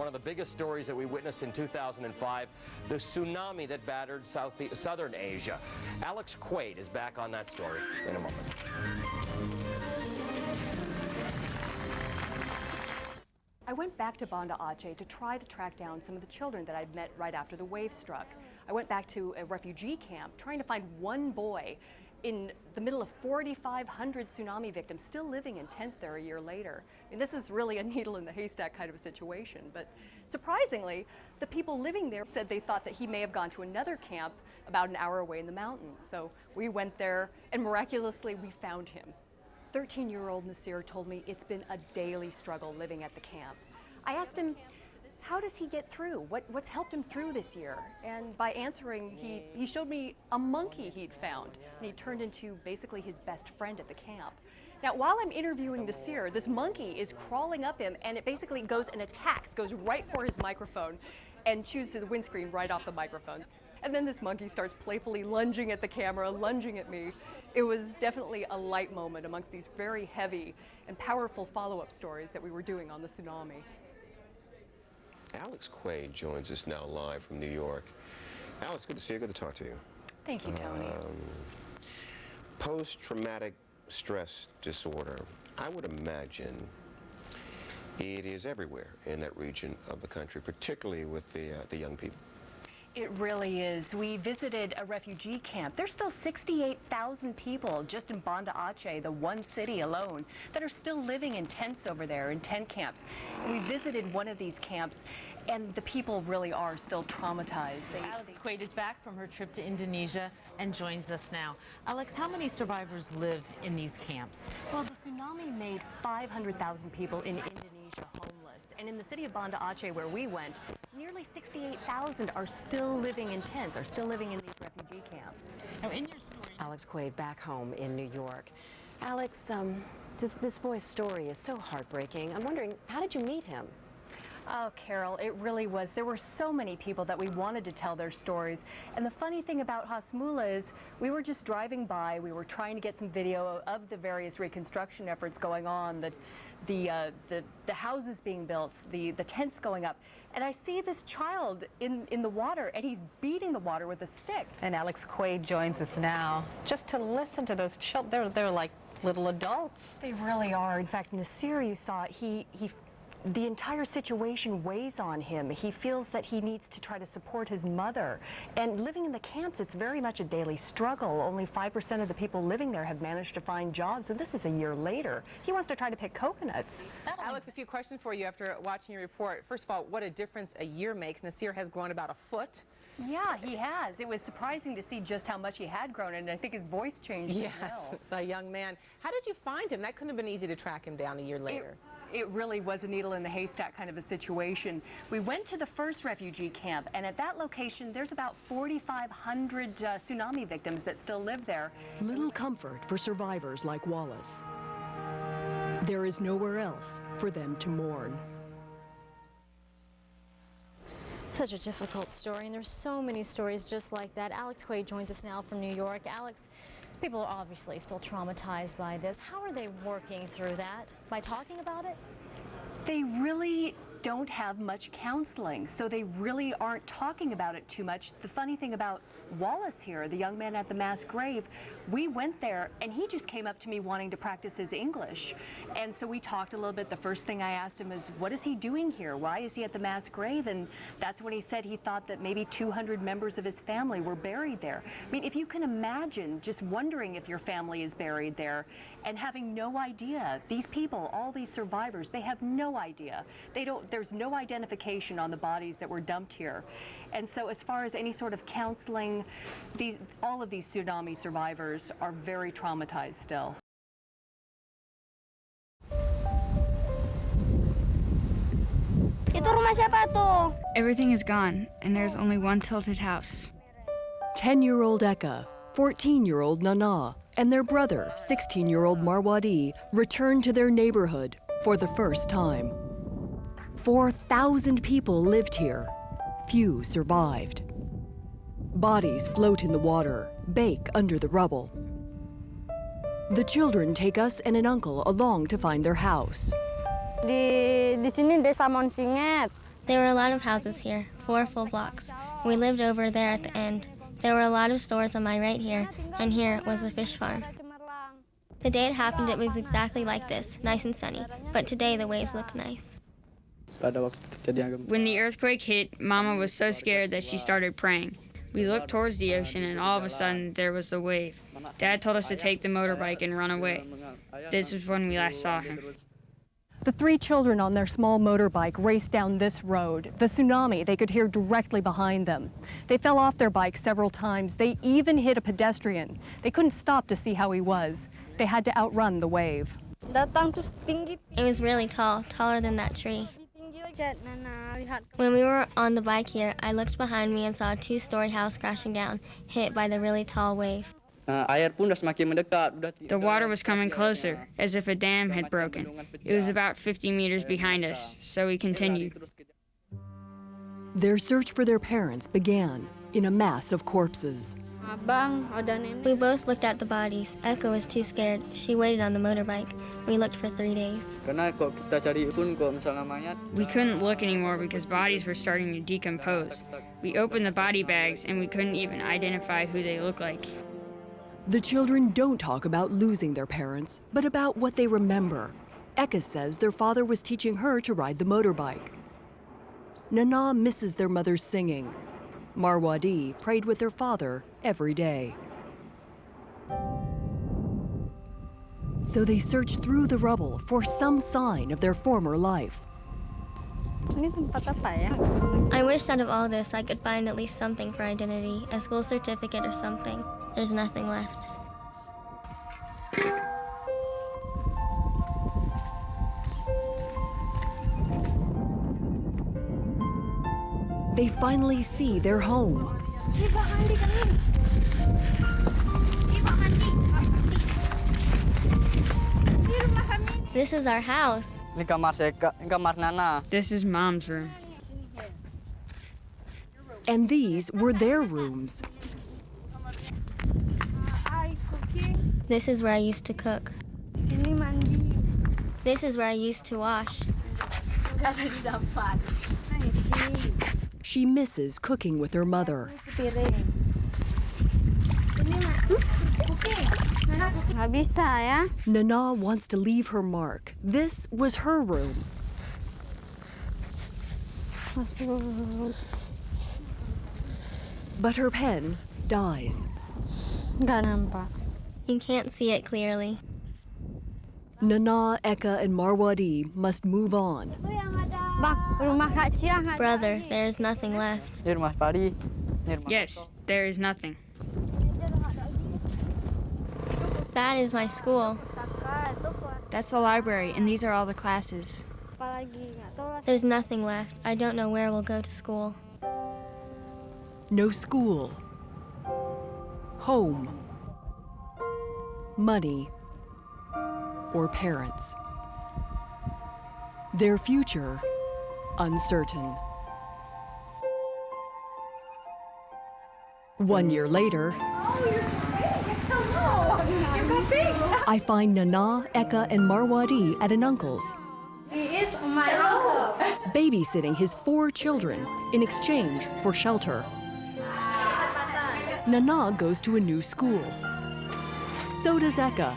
one of the biggest stories that we witnessed in 2005, the tsunami that battered southern Asia. Alex Quade is back on that story in a moment. I went back to Bande Aceh to try to track down some of the children that I'd met right after the wave struck. I went back to a refugee camp trying to find one boy in the middle of 4,500 tsunami victims still living in tents there a year later. I mean, this is really a needle in the haystack kind of a situation, but surprisingly, the people living there said they thought that he may have gone to another camp about an hour away in the mountains. So we went there and miraculously we found him. 13-year-old Nasir told me it's been a daily struggle living at the camp. I asked him, how does he get through? What's helped him through this year? And by answering, he showed me a monkey he'd found, and he turned into basically his best friend at the camp. Now, while I'm interviewing Nasir, this monkey is crawling up him, and it basically goes and attacks, goes right for his microphone, and chews the windscreen right off the microphone. And then this monkey starts playfully lunging at the camera, lunging at me. It was definitely a light moment amongst these very heavy and powerful follow-up stories that we were doing on the tsunami. Alex Quade joins us now live from New York. Alex, good to see you. Good to talk to you. Thank you, Tony. Post-traumatic stress disorder. I would imagine it is everywhere in that region of the country, particularly with the young people. It really is. We visited a refugee camp. There's still 68,000 people just in Bande Aceh, the one city alone, that are still living in tents over there, in tent camps. And we visited one of these camps, and the people really are still traumatized. Alex Quade is back from her trip to Indonesia and joins us now. Alex, how many survivors live in these camps? Well, the tsunami made 500,000 people in Indonesia homeless. And in the city of Bande Aceh, where we went, nearly 68,000 are still living in tents, are still living in these refugee camps. Now, in your story, Alex Quade back home in New York. Alex, this boy's story is so heartbreaking. I'm wondering, how did you meet him? Oh, Carol, it really was. There were so many people that we wanted to tell their stories. And the funny thing about Hasmula is we were just driving by. We were trying to get some video of the various reconstruction efforts going on, the houses being built, the tents going up. And I see this child in the water, and he's beating the water with a stick. And Alex Quade joins us now just to listen to those children. They're like little adults. They really are. In fact, Nasir, you saw, the entire situation weighs on him. He feels that he needs to try to support his mother. And living in the camps, it's very much a daily struggle. Only 5% of the people living there have managed to find jobs, and this is a year later. He wants to try to pick coconuts. Alex, a few questions for you after watching your report. First of all, what a difference a year makes. Nasir has grown about a foot. Yeah, he has. It was surprising to see just how much he had grown, and I think his voice changed as well. A young man. How did you find him? That couldn't have been easy to track him down a year later. It really was a needle in the haystack kind of a situation. We went to the first refugee camp, and at that location, there's about 4,500 tsunami victims that still live there. Little comfort for survivors like Wallace. There is nowhere else for them to mourn. Such a difficult story, and there's so many stories just like that. Alex Quade joins us now from New York. Alex, people are obviously still traumatized by this. How are they working through that? By talking about it? They really don't have much counseling, so they really aren't talking about it too much. The funny thing about Wallace here, the young man at the mass grave, we went there and he just came up to me wanting to practice his English. And so we talked a little bit. The first thing I asked him is, what is he doing here? Why is he at the mass grave? And that's when he said he thought that maybe 200 members of his family were buried there. I mean, if you can imagine just wondering if your family is buried there and having no idea. These people, all these survivors, they have no idea. There's no identification on the bodies that were dumped here. And so as far as any sort of counseling, all of these tsunami survivors are very traumatized still. Itu rumah siapa tuh? Everything is gone, and there's only one tilted house. 10-year-old Eka, 14-year-old Nana, and their brother, 16-year-old Marwadi, returned to their neighborhood for the first time. 4,000 people lived here. Few survived. Bodies float in the water, bake under the rubble. The children take us and an uncle along to find their house. Di sini Desa Monsinget. There were a lot of houses here, 4 full blocks. We lived over there at the end. There were a lot of stores on my right here, and here was a fish farm. The day it happened, it was exactly like this, nice and sunny. But today, the waves look nice. When the earthquake hit, Mama was so scared that she started praying. We looked towards the ocean, and all of a sudden, there was the wave. Dad told us to take the motorbike and run away. This is when we last saw him. The 3 children on their small motorbike raced down this road. The tsunami they could hear directly behind them. They fell off their bikes several times. They even hit a pedestrian. They couldn't stop to see how he was. They had to outrun the wave. It was really tall, taller than that tree. When we were on the bike here, I looked behind me and saw a 2-story house crashing down, hit by the really tall wave. The water was coming closer, as if a dam had broken. It was about 50 meters behind us, so we continued. Their search for their parents began in a mass of corpses. We both looked at the bodies. Eka was too scared. She waited on the motorbike. We looked for 3 days. We couldn't look anymore because bodies were starting to decompose. We opened the body bags and we couldn't even identify who they looked like. The children don't talk about losing their parents, but about what they remember. Eka says their father was teaching her to ride the motorbike. Nana misses their mother's singing. Marwadi prayed with their father every day. So they search through the rubble for some sign of their former life. I wish out of all this I could find at least something for identity, a school certificate or something. There's nothing left. They finally see their home. This is our house. This is Mom's room. And these were their rooms. This is where I used to cook. This is where I used to wash. She misses cooking with her mother. Nana wants to leave her mark. This was her room. But her pen dies. You can't see it clearly. Nana, Eka, and Marwadi must move on. Brother, there is nothing left. Yes, there is nothing. That is my school. That's the library, and these are all the classes. There's nothing left. I don't know where we'll go to school. No school. Home. Money. Or parents. Their future uncertain. 1 year later, I find Nana, Eka, and Marwadi at an uncle's. He is my uncle. Babysitting his 4 children in exchange for shelter. Nana goes to a new school. So does Eka,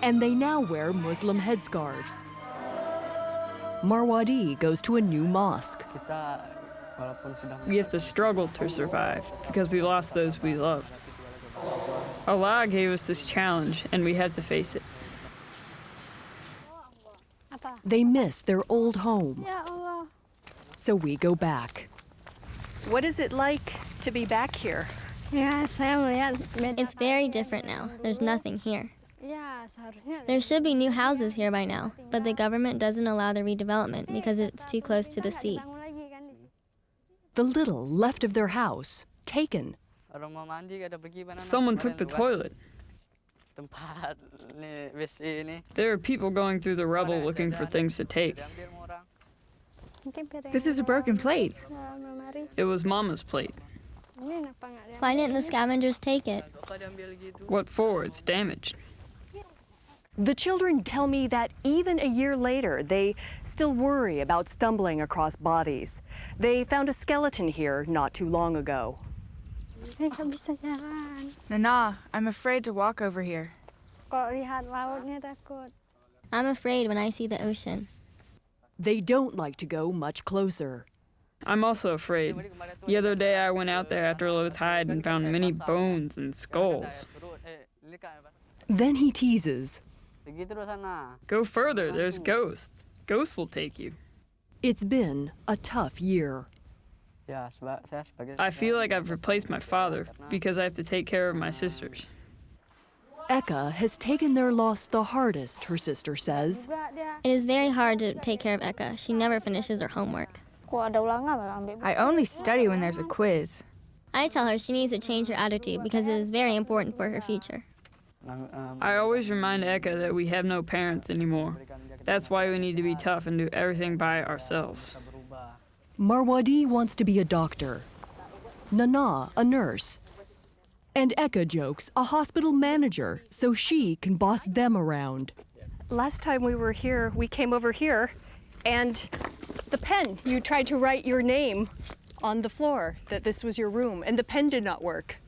and they now wear Muslim headscarves. Marwadi goes to a new mosque. We have to struggle to survive because we lost those we loved. Allah gave us this challenge, and we had to face it. They miss their old home. So we go back. What is it like to be back here? It's very different now. There's nothing here. There should be new houses here by now, but the government doesn't allow the redevelopment because it's too close to the sea. The little left of their house, taken. Someone took the toilet. There are people going through the rubble looking for things to take. This is a broken plate. It was Mama's plate. Why didn't the scavengers take it? What for? It's damaged. The children tell me that even a year later, they still worry about stumbling across bodies. They found a skeleton here not too long ago. Nana, I'm afraid to walk over here. I'm afraid when I see the ocean. They don't like to go much closer. I'm also afraid. The other day I went out there after low tide and found many bones and skulls. Then he teases. Go further, there's ghosts. Ghosts will take you. It's been a tough year. I feel like I've replaced my father because I have to take care of my sisters. Eka has taken their loss the hardest, her sister says. It is very hard to take care of Eka. She never finishes her homework. I only study when there's a quiz. I tell her she needs to change her attitude because it is very important for her future. I always remind Eka that we have no parents anymore. That's why we need to be tough and do everything by ourselves. Marwadi wants to be a doctor. Nana, a nurse. And Eka jokes, a hospital manager, so she can boss them around. Last time we were here, we came over here, and the pen, you tried to write your name on the floor, that this was your room, and the pen did not work.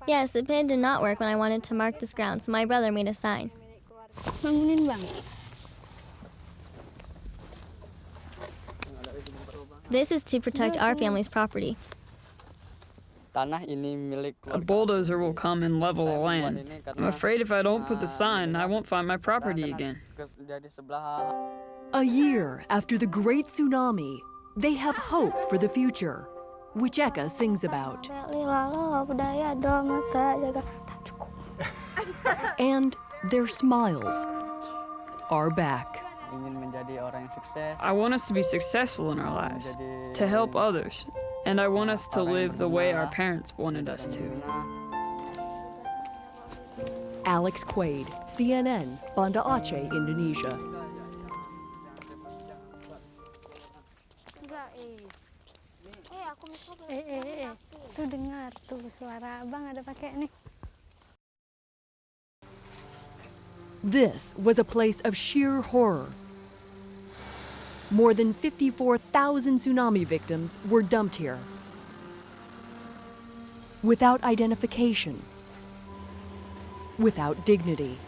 Yes, the pen did not work when I wanted to mark this ground, so my brother made a sign. This is to protect our family's property. A bulldozer will come and level the land. I'm afraid if I don't put the sign, I won't find my property again. A year after the great tsunami, they have hope for the future, which Eka sings about. And their smiles are back. I want us to be successful in our lives, to help others, and I want us to live the way our parents wanted us to. Alex Quade, CNN, Bande Aceh, Indonesia. Tuh dengar tuh suara abang ada pakai nih. This was a place of sheer horror. More than 54,000 tsunami victims were dumped here. Without identification, without dignity,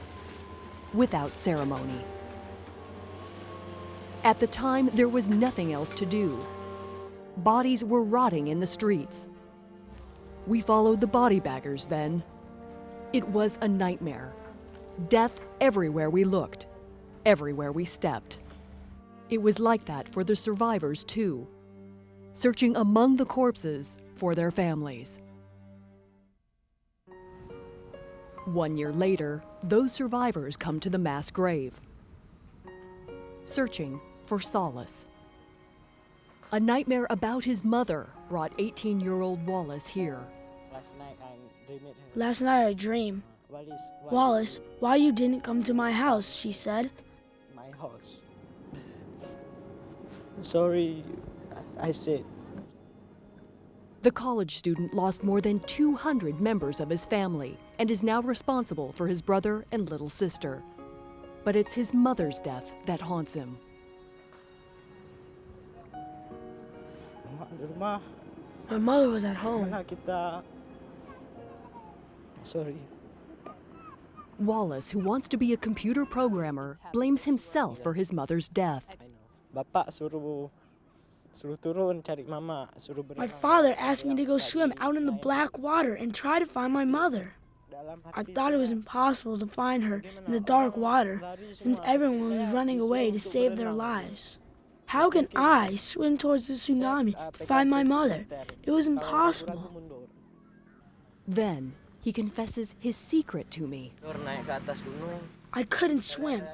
without ceremony. At the time, there was nothing else to do. Bodies were rotting in the streets. We followed the body baggers then. It was a nightmare. Death everywhere we looked, everywhere we stepped. It was like that for the survivors too, searching among the corpses for their families. 1 year later, those survivors come to the mass grave, searching for solace. A nightmare about his mother brought 18-year-old Wallace here. Last night I dreamed. Wallace, why you didn't come to my house, she said. My house. Sorry, I said. The college student lost more than 200 members of his family and is now responsible for his brother and little sister. But it's his mother's death that haunts him. My mother was at home. Sorry. Wallace, who wants to be a computer programmer, blames himself for his mother's death. My father asked me to go swim out in the black water and try to find my mother. I thought it was impossible to find her in the dark water since everyone was running away to save their lives. How can I swim towards the tsunami to find my mother? It was impossible. Then he confesses his secret to me. I couldn't swim.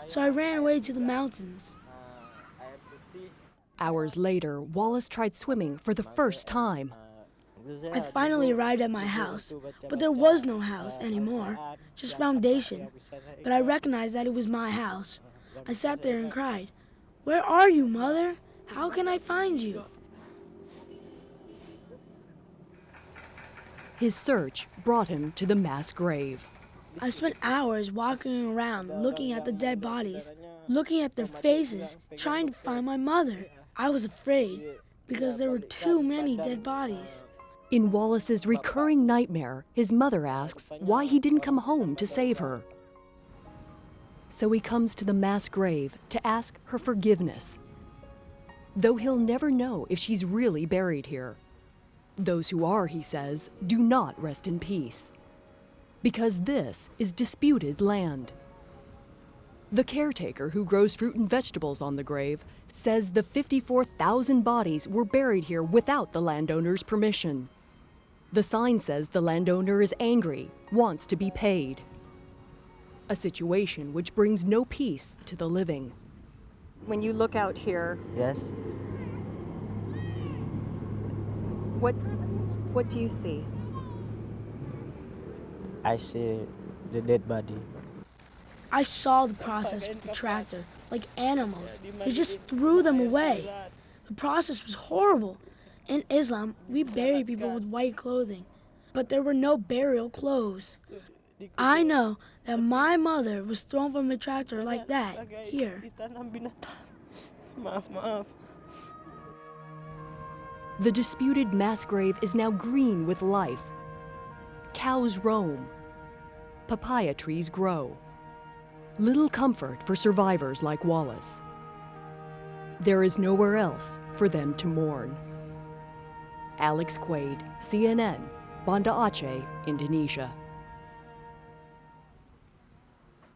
So I ran away to the mountains. Hours later, Wallace tried swimming for the first time. I finally arrived at my house, but there was no house anymore, just foundation. But I recognized that it was my house. I sat there and cried, "Where are you, Mother? How can I find you?" His search brought him to the mass grave. I spent hours walking around, looking at the dead bodies, looking at their faces, trying to find my mother. I was afraid because there were too many dead bodies. In Wallace's recurring nightmare, his mother asks why he didn't come home to save her. So he comes to the mass grave to ask her forgiveness, though he'll never know if she's really buried here. Those who are, he says, do not rest in peace, because this is disputed land. The caretaker who grows fruit and vegetables on the grave says the 54,000 bodies were buried here without the landowner's permission. The sign says the landowner is angry, wants to be paid. A situation which brings no peace to the living. When you look out here, Yes. what do you see? I see the dead body. I saw the process with the tractor, like animals. They just threw them away. The process was horrible. In Islam, we bury people with white clothing, but there were no burial clothes. I know that my mother was thrown from a tractor like that, here. The disputed mass grave is now green with life. Cows roam. Papaya trees grow. Little comfort for survivors like Wallace. There is nowhere else for them to mourn. Alex Quade, CNN, Bande Aceh, Indonesia.